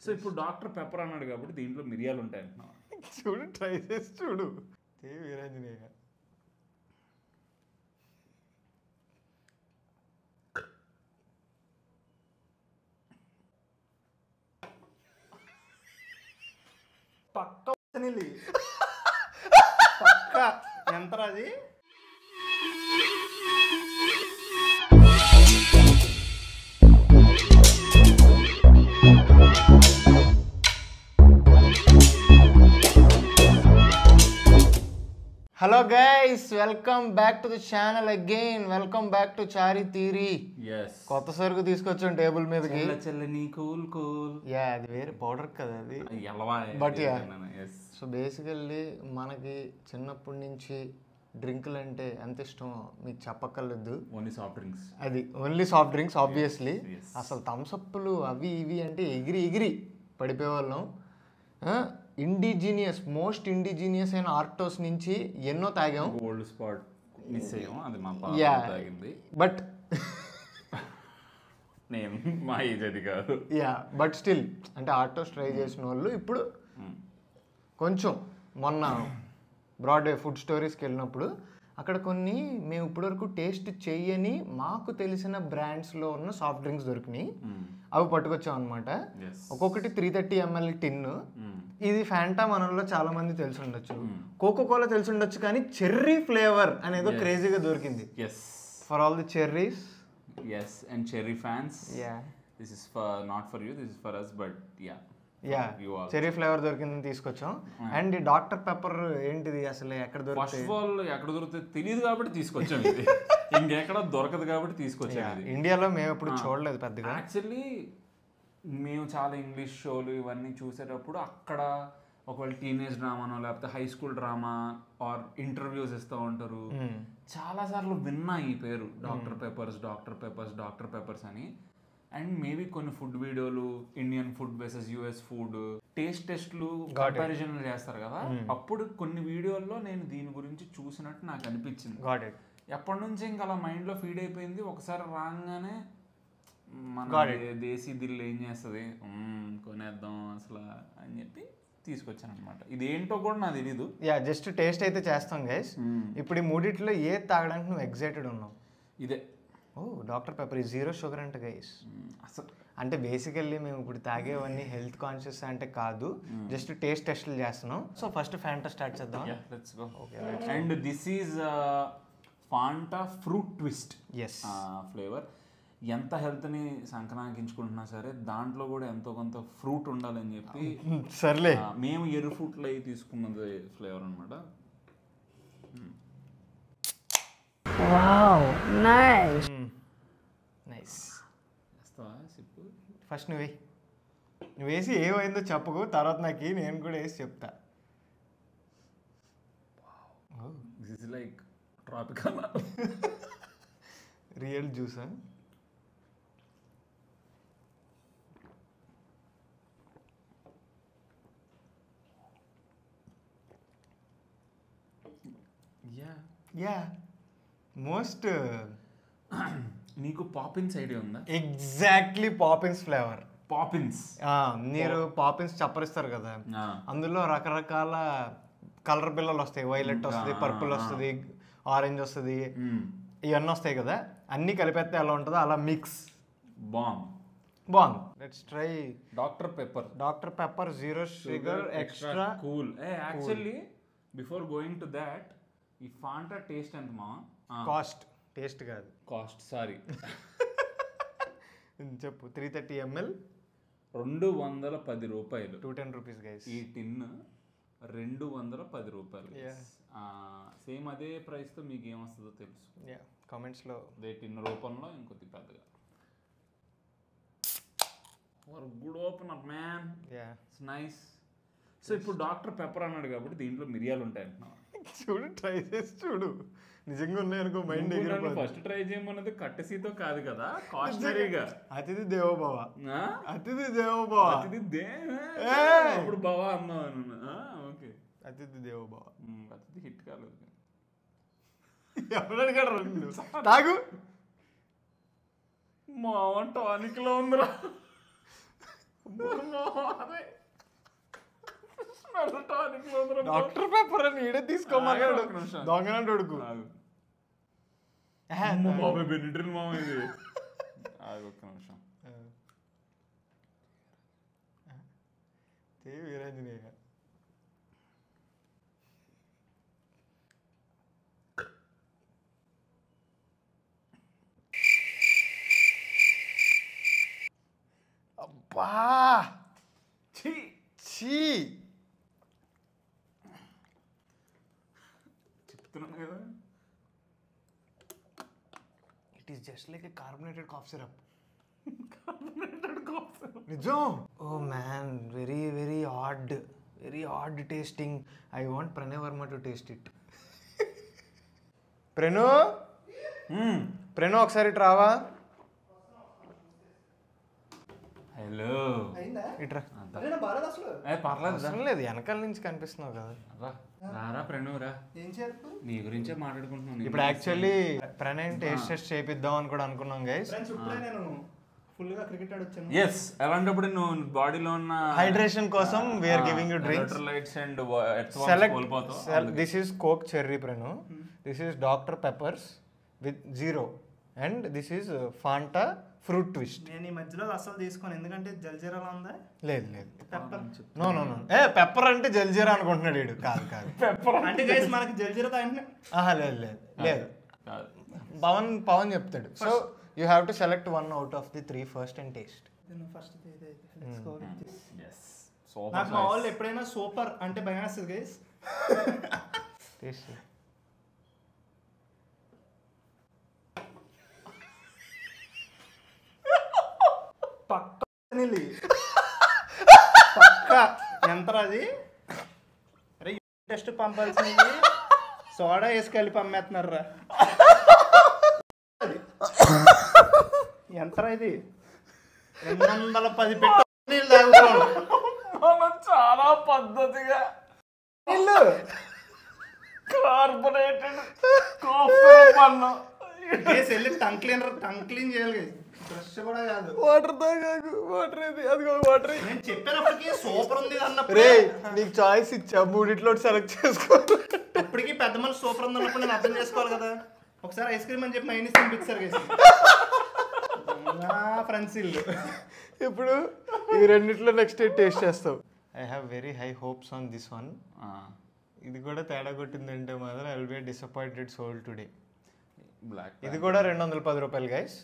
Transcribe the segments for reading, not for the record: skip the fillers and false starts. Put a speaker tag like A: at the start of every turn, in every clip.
A: So ఇప్పుడు doctor pepper అన్నాడు కాబట్టి దీంట్లో మిరియాలు ఉంటాయి అంటున్నావు.
B: చూడు, ట్రై చేసి చూడు. వీరాంజనేయ
C: పక్క పక్క ఎంత అది. Hello guys, welcome back to the channel again. Welcome back to చారి తీరి. కొత్త సరుకు తీసుకొచ్చాం టేబుల్ మీదకి. యా, అది వేరే పౌడర్ కదా అది. బట్ యా, సో బేసికల్లీ మనకి చిన్నప్పటి నుంచి డ్రింకులు అంటే ఎంత ఇష్టమో మీకు చెప్పక్కర్లేదు.
A: Only soft drinks.
B: అది ఓన్లీ సాఫ్ట్ డ్రింక్స్ ఆబ్వియస్లీ. అసలు థమ్సప్లు అవి ఇవి అంటే ఎగిరి పడిపోయేవాళ్ళం. మోస్ట్ ఇండిజీనియస్ అయిన ఆర్టోస్ నుంచి ఎన్నో తాగాం.
A: గోల్డ్ స్పాట్ మిస్ అయ్యాం, అది మా తాగింది.
B: బట్
A: నేను మా ఏజ్ అది కాదు.
B: యా, బట్ స్టిల్ అంటే ఆర్టోస్ ట్రై చేసిన వాళ్ళు ఇప్పుడు కొంచెం మొన్న బ్రాడ్వే ఫుడ్ స్టోరీస్కి వెళ్ళినప్పుడు అక్కడ కొన్ని మేము ఇప్పటివరకు టేస్ట్ చెయ్యని మాకు తెలిసిన బ్రాండ్స్లో ఉన్న సాఫ్ట్ డ్రింక్స్ దొరికినాయి. అవి పట్టుకొచ్చాం అనమాట. ఒక్కొక్కటి 330 ml టిన్ను. ఇది ఫ్యాంటా మనలో చాలా మంది తెలిసి ఉండొచ్చు, కోకోకోలా తెలిసి ఉండొచ్చు, కానీ చెర్రీ ఫ్లేవర్ అనేదో క్రేజీగా దొరికింది. For all the cherries.
A: Yes, and cherry fans. Yeah. This is not for you. This is for us. But yeah.
B: Cherry flavour దొరికిందని తీసుకొచ్చాం. అండ్ డాక్టర్ పెప్పర్ ఏంటిది అసలు ఎక్కడ దొరుకుతుంది?
A: ఫస్ట్ ఆఫ్ ఆల్ ఎక్కడ దొరుకుతుంది తెలియదు కాబట్టి తీసుకొచ్చాం. ఇది ఇంకెక్కడ దొరకదు కాబట్టి తీసుకొచ్చాం.
B: ఇండియాలో మేము ఎప్పుడు చూడలేదు పెద్దగా.
A: యాక్చువల్లీ మేము చాలా ఇంగ్లీష్ షోలు ఇవన్నీ చూసేటప్పుడు అక్కడ ఒకవేళ టీనేజ్ డ్రామానో లేకపోతే high school drama or interviews ఇస్తూ ఉంటారు. చాలాసార్లు విన్నా ఈ పేరు డాక్టర్ పెప్పర్స్ అని. అండ్ మేబీ కొన్ని ఫుడ్ వీడియోలు, Indian food versus US food టెస్ట్లు కంపారిజన్ చేస్తారు కదా, అప్పుడు కొన్ని వీడియోల్లో నేను దీని గురించి చూసినట్టు నాకు అనిపించింది. ఎప్పటి నుంచి ఇంకా అలా మైండ్లో ఫీడ్ అయిపోయింది. ఒకసారి రాగానే మన దేశీ దిల్లు ఏం చేస్తుంది, కొనేద్దాం అసలు అని చెప్పి తీసుకొచ్చాను అనమాట. ఇది ఏంటో కూడా నాకు తెలీదు.
B: యా, జస్ట్ టేస్ట్ అయితే చేస్తాం గైస్. ఇప్పుడు ఈ మూడిట్లో ఏ తాగడానికి నువ్వు ఎక్సైటెడ్ ఉన్నావు?
A: ఇదే.
B: ఓ, డాక్టర్ పెప్పర్ 0 షుగర్ అంట గైస్. అసలు అంటే బేసికల్లీ మేము ఇప్పుడు తాగేవన్నీ హెల్త్ కాన్షియస్ అంటే కాదు, జస్ట్ టెస్ట్లు చేస్తున్నాం. సో ఫస్ట్ ఫ్యాంటా స్టార్ట్ చేద్దాం.
A: And this is Fanta fruit twist flavour. ఎంత హెల్త్ని సంక్రాంతించుకుంటున్నా సరే దాంట్లో కూడా ఎంతో కొంత ఫ్రూట్ ఉండాలని చెప్పి
B: సర్లే
A: మేము ఎర్ర ఫ్రూట్లు అవి తీసుకున్నది ఫ్లేవర్ అనమాట.
B: ఫస్ట్ నువ్వు వేసి ఏమైందో చెప్పకు, తర్వాత నాకు నేను కూడా వేసి చెప్తా.
A: This is like tropical
B: real జ్యూసా? Yeah, most.
A: నీకు పాపిన్స్ ఐడియా ఉందా?
B: Exactly Poppins flavour.
A: పాపిన్స్
B: మీరు పాపిన్స్ చప్పరిస్తారు కదా, అందులో రకరకాల కలర్ బిల్లలు వస్తాయి. వైలెట్ వస్తుంది, పర్పుల్ వస్తుంది, ఆరెంజ్ వస్తుంది, ఇవన్నీ వస్తాయి కదా. అన్నీ కలిపేస్తే ఎలా ఉంటుందో అలా మిక్స్. బాగుంది. Let's try
A: doctor
B: pepper 0 sugar extra
A: cool. Actually before going to that, ఈ ఫాంటా టేస్ట్ ఎంత మా?
B: కాస్ట్, టేస్ట్ కాదు,
A: కాస్ట్. సారీ,
B: చెప్పు. 330 ml
A: 210 రూపాయలు.
B: 210 రూపీస్ గైస్.
A: ఈ టిన్ 210 రూపాయలు. సేమ్ అదే ప్రైస్తో మీకు ఏమొస్తుందో తెలుసు.
B: కామెంట్స్లో
A: అదే టిన్ రూపంలో ఇంకొద్ది పెద్దగా. Good opener man. It's nice. So ఇప్పుడు డాక్టర్ పెప్పర్ అన్నాడు కాబట్టి దీంట్లో మిరియాలు ఉంటాయి అంటున్నావు.
B: చూడు, ట్రై చేసి చూడు. నిజంగా ఉన్నాయనుకో మైండ్.
A: ఫస్ట్ ట్రై చేయమన్నది కట్టెసీతో కాదు కదా, కాస్టరీగా.
B: అతిథి దేవోభవ.
A: ఇప్పుడు భవ అన్నావు. ఓకే,
B: అతిథి దేవోభవ.
A: అతిథి హిట్ కాలేదు.
B: ఎవరు అడిగాడు? తాగు.
A: మా టానిక్ లో ఉందిరా.
B: డాక్టర్ పెప్పర్ అని ఈడే తీసుకోమన్నాడు దొంగనంటే ఉడుకు
A: బాబాయ్ బెనిట్రిన్ మామ ఇది ఒక్క నిమిషం
B: వీరాంజనేయ అబ్బా
A: ఛీ
B: ఛీ
A: చెప్తున్నాను కదా
B: it is just like a carbonated cough syrup
A: cough syrup
B: నిజం oh man very very odd tasting I want Pranay Varma to taste it Pranu ఒకసారి ఇటు రావా
A: హలో
B: ఇట్రా
A: పర్లేదు
B: అవసరం లేదు వెనకాల నుంచి కనిపిస్తున్నావు కదా
A: రారా ప్రణవ్ నీ గురించే మాట్లాడుకుంటున్నాను
B: ఇప్పుడు యాక్చువల్లీ ప్రణయ్ టేస్ట్ చేపిద్దాం అని కూడా అనుకున్నాం గైస్
A: ఎస్ అలాంటప్పుడు నువ్వు బాడీలో ఉన్న
B: హైడ్రేషన్ కోసం we're giving you drinks
A: electrolytes and
B: select this is Coke cherry ప్రణు this is Doctor Peppers with 0 and this is Fanta fruit twist.
C: నేను ఈ మధ్యలో అసలు తీసుకోను ఎందుకంటే జల్జీరాలో ఉందా.
B: లేదు లేదు pepper no no no pepper అంటే జల్జీరా అనుకుంటున్నాడు వీడు. కాదు కాదు
C: పెప్పర్ అంటే గైస్ మనకి జల్జీరా తాగిన
B: లేదు లేదు లేదు పవన్ చెప్తాడు. So you have to select 1 out of the 3 first and taste.
C: నాకు మా వాళ్ళు ఎప్పుడైనా సూపర్ అంటే భయం వేస్తుంది గైస్.
B: టేస్ట్
C: పక్క ఎంత అది టెస్ట్ పంపాల్సింది సోడా వేసి కలిపి అమ్మేస్తున్నారా. ఎంత ఇది 210 పెట్టి నీళ్ళు తాగుతాను
A: చాలా పద్ధతిగా
C: నీళ్ళు
A: కార్బొనేటెడ్ కాఫీ
C: వెళ్ళి టంగ్ క్లీన్ చేయాలి. బ్రష్ కూడా కాదు
B: వాటర్ తాగాకు వాటర్ ఏది అదిగో వాటర్.
C: నేను చెప్పినప్పటికీ సూపర్ ఉంది అన్నప్పుడు
B: రే నీకు చాయిస్ ఇచ్చా మూడిట్లో సెలెక్ట్ చేసుకో.
C: అప్పటికి పెద్ద మనిషి సూపర్ ఉంది అన్నప్పుడు నేను అర్థం చేసుకోవాలి కదా. ఒకసారి ఐస్ క్రీమ్ అని చెప్పి మైనస్ తినిపించారు కదా ఫ్రెండ్స్ ఇల్లు.
B: ఇప్పుడు ఈ రెండిట్లో నెక్స్ట్ టేస్ట్ చేస్తావు. I have very high hopes on this one. ఇది కూడా తేడా కొట్టిందంటే మాత్రం I will be disappointed soul today. ఇది కూడా 210 రూపాయలు గైస్.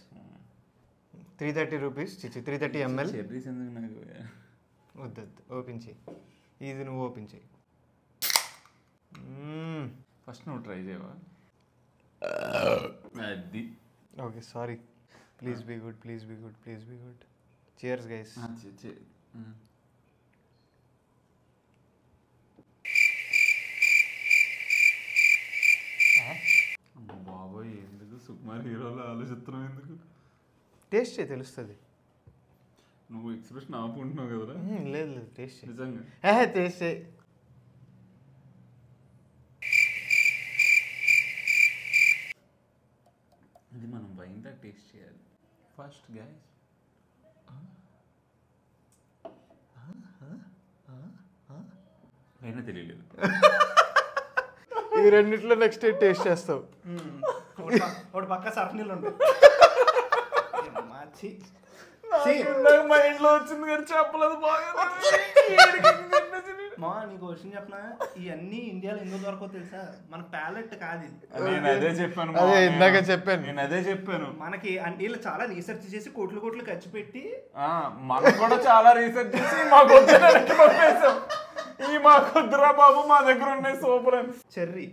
B: 330 rupees 330 ml. వద్దు ఓపెన్ చేయి. ఇది నువ్వు ఓపెన్ చేయి.
A: ఫస్ట్ నువ్వు ట్రై చేయవా. అది
B: okay sorry. Please be good please be good please be good. Cheers guys.
A: బాబోయ్ ఎందుకు సుకుమార్ హీరోలో ఆలోచిస్తున్నావు ఎందుకు.
B: టేస్ట్ చేయి తెలుస్తుంది.
A: నువ్వు ఎక్స్ప్రెషన్ ఆపుకుంటున్నావు కదరా.
B: లేదు లేదు టేస్ట్ చేయి
A: నిజంగా.
B: టేస్ట్ చేయి.
A: ఇది మనం వైన్ టేస్ట్ చేయాలి ఫస్ట్ గైస్. అయినా తెలియలేదు.
B: ఈ రెండిట్లో నెక్స్ట్ టేస్ట్ చేస్తావు.
C: ఒకటి పక్క సర్ఫ్ నీళ్ళు ఉంటాయి.
A: మైండ్ లో వచ్చింది కానీ చెప్పలేదు.
C: మా నీకు విషయం చెప్పనా, ఇవన్నీ ఇండియాలో ఎందుకు దొరకవు తెలుసా? మన ప్యాలెట్ కాదు ఇది.
A: నేను అదే చెప్పాను.
B: అదే ఇందాక చెప్పాను.
A: నేను అదే చెప్పాను.
C: మనకి వీళ్ళు చాలా రీసెర్చ్ చేసి కోట్లు ఖర్చు పెట్టి
A: మనం కూడా చాలా రీసెర్చ్ చేసి మాకు పంపేసాం. ఈ మాకొద్దురా బాబు మా దగ్గర ఉన్నాయి సూపర్ అని.
C: చెర్రీ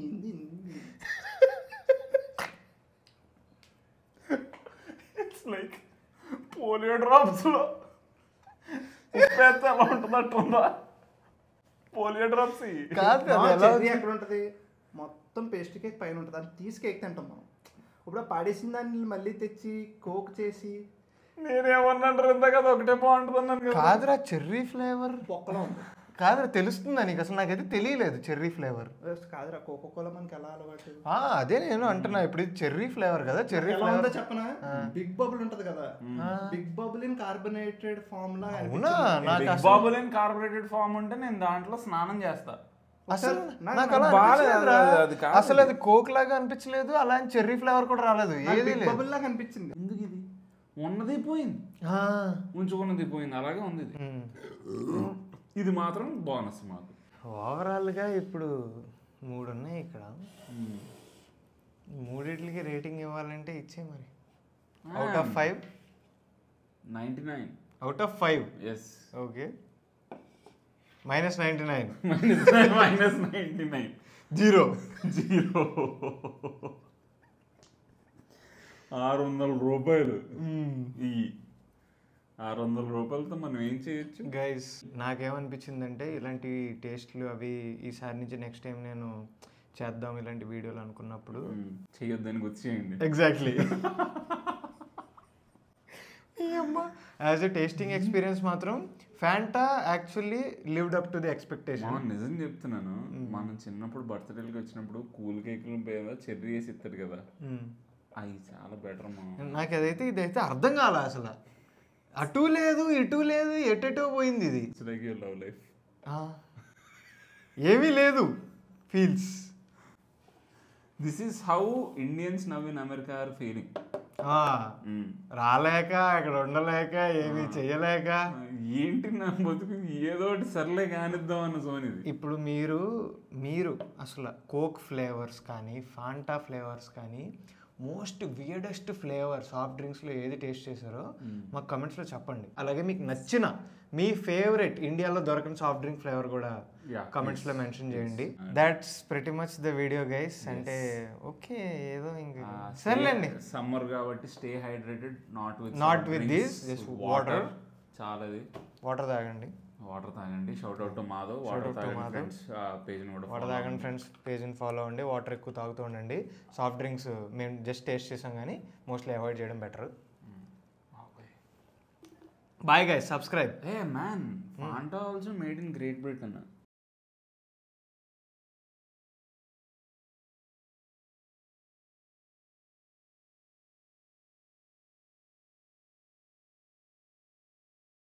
C: ఏంది
A: ఇట్స్ లైక్ పోలియో డ్రాప్స్ లో ఉప్పేస్తే ఎలా ఉంటుందా. పోలియో డ్రాప్స్
C: చెర్రీ ఎక్కడ ఉంటది? మొత్తం పేస్ట్ కేక్ పైన ఉంటుంది. అది తీసి కేక్ తింటాం మనం. ఇప్పుడు పాడేసిన దాన్ని మళ్ళీ తెచ్చి కోక్ చేసి
A: నేనేమన్నాను ఇంత కదా ఒకటే బాగుంటుంది అన్నాను.
B: కాదురా చెర్రీ ఫ్లేవర్
C: పొక్కలో ఉంది.
B: కాదు తెలుస్తుందా నీకు? అసలు నాకైతే తెలియలేదు చెర్రీ ఫ్లేవర్.
D: కాదురా, కోకో కోలా మనకి ఎలా అలవాటు?
B: అదే నేను అంటున్నా, ఇప్పుడు ఇది చెర్రీ ఫ్లేవర్ కదా. చెర్రీ ఫ్లేవర్
D: చెప్పనా, బిగ్ బబుల్ ఉంటది కదా, big bubble in carbonated form లా.
B: అవునా?
A: Big bubble in carbonated form ఉంటే నేను దాంట్లో స్నానం చేస్తా.
B: అసలు నాకు అలా అనిపించలేదురా. అసలు అది కోక్ లాగా అనిపించలేదు, అలా అని చెర్రీ ఫ్లేవర్ కూడా రాలేదు, ఏది లేదు.
D: బబుల్ లాగా అనిపించింది.
A: ఎందుకు ఇది ఉన్నది పోయింది, ఉంచుకున్నది పోయింది, అలాగే ఉంది ఇది. ఇది మాత్రం బోనస్ మాకు.
B: ఓవరాల్గా ఇప్పుడు 3 ఉన్నాయి ఇక్కడ. 3టికి రేటింగ్ ఇవ్వాలంటే ఇచ్చే మరి. Out of 5
A: 99.
B: Out of 5.
A: Yes.
B: Okay, -99.
A: -99.
B: 0.
A: 600 రూపాయలు. ఈ 600 రూపాయలతో మనం ఏం చేయొచ్చు
B: గైస్? నాకేమనిపించిందంటే ఇలాంటి టేస్ట్లు అవి ఈసారి నుంచి నెక్స్ట్ టైం నేను చేద్దాం ఇలాంటి వీడియోలు అనుకున్నప్పుడు
A: చేయొద్దని వచ్చేయండి.
B: Exactly. As a tasting experience మాత్రం Fanta actually lived up to the expectation.
A: నిజం చెప్తున్నాను, మనం చిన్నప్పుడు బర్త్డేకి వచ్చినప్పుడు కూల్ కేకులు మీద చెర్రీ వేసి ఇస్తాడు కదా, అవి చాలా బెటర్.
B: నాకు అదైతే ఇదైతే అర్థం కాలే అసలు. అటు లేదు ఇటు లేదు, ఎటెటో పోయింది ఇది.
A: లవ్ లైఫ్
B: ఏమీ లేదు feels.
A: This is how Indians now in America are feeling.
B: రాలేక అక్కడ ఉండలేక ఏమీ చెయ్యలేక
A: ఏంటి నా బతుకు ఏదో ఒకటి సర్లే కానిద్దాం అన్న జోన్ ఇది.
B: ఇప్పుడు మీరు అసలు కోక్ ఫ్లేవర్స్ కానీ ఫాంటా ఫ్లేవర్స్ కానీ మోస్ట్ వియర్డెస్ట్ ఫ్లేవర్ సాఫ్ట్ డ్రింక్స్లో ఏది టేస్ట్ చేశారో మాకు కమెంట్స్లో చెప్పండి. అలాగే మీకు నచ్చిన మీ ఫేవరెట్ ఇండియాలో దొరకని సాఫ్ట్ డ్రింక్ ఫ్లేవర్ కూడా కమెంట్స్లో మెన్షన్ చేయండి. That's pretty much the video guys. అంటే ఓకే ఏదో ఇంకా సర్లేండి,
A: సమ్మర్ కాబట్టి stay hydrated,
B: not with this water.
A: చాలా
B: వాటర్ తాగండి.
A: Shout out to Madhav. Water
B: తాగండి ఫ్రెండ్స్, పేజ్ని ఫాలో అవ్వండి. వాటర్ ఎక్కువ తాగుతూ ఉండండి. సాఫ్ట్ డ్రింక్స్ మేము జస్ట్ టేస్ట్ చేసాం కానీ మోస్ట్లీ అవాయిడ్ చేయడం better. Bye guys, subscribe.
A: Hey man, Fanta also made in Great Britain.